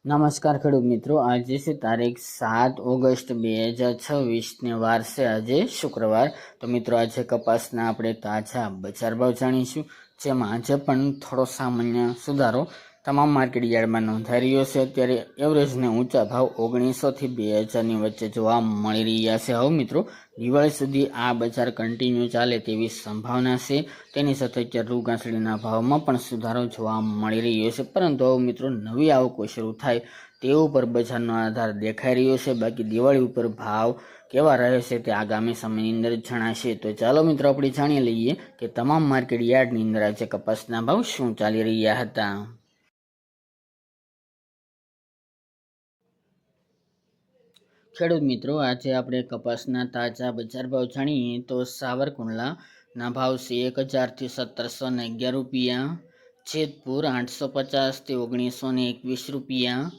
નમસ્કાર ખેડૂત મિત્રો, આજે છે તારીખ 7 ઓગસ્ટ 2026 ને વાર છે આજે શુક્રવાર। તો મિત્રો આજે કપાસના આપણે તાજા બજાર ભાવ જાણીશું, જેમાં આજે પણ થોડો સામાન્ય સુધારો તમામ માર્કેટ યાર્ડમાં નોંધાઈ રહ્યો છે। અત્યારે એવરેજને ઊંચા ભાવ 1900 થી 2000ની વચ્ચે જોવા મળી રહ્યા છે। હવે મિત્રો દિવાળી સુધી આ બજાર કન્ટિન્યુ ચાલે તેવી સંભાવના છે। તેની સાથે અત્યારે રૂ ઘાસડીના ભાવમાં પણ સુધારો જોવા મળી રહ્યો છે, પરંતુ હવે મિત્રો નવી આવકો શરૂ થાય તે ઉપર બજારનો આધાર દેખાઈ રહ્યો છે। બાકી દિવાળી ઉપર ભાવ કેવા રહે છે તે આગામી સમયની અંદર જણાશે। તો ચાલો મિત્રો આપણે જાણી લઈએ કે તમામ માર્કેટ યાર્ડની અંદર આજે કપાસના ભાવ શું ચાલી રહ્યા હતા। ખેડૂત મિત્રો, આજે આપણે કપાસના તાજા બજાર ભાવ જાણીએ તો સાવરકુંડલાના ભાવ છે 1000 થી 1711 રૂપિયા, જેતપુર 850 થી 1921 રૂપિયા,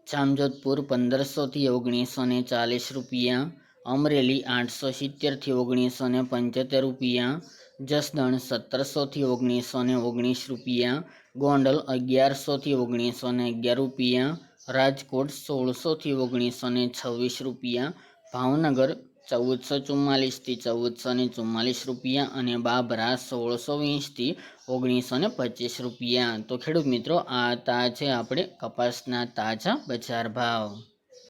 જામજોધપુર 1500 થી 1940 રૂપિયા, અમરેલી 870 થી 1975 રૂપિયા, જસદણ 1700 થી 1919 રૂપિયા, ગોંડલ 1100 થી 1911 રૂપિયા, રાજકોટ 1600 થી 1926 રૂપિયા, ભાવનગર 1444 થી 1444 રૂપિયા અને બાબરા 1620 થી 1925 રૂપિયા। તો ખેડૂત મિત્રો, આ છે આપણે કપાસના તાજા બજાર ભાવ।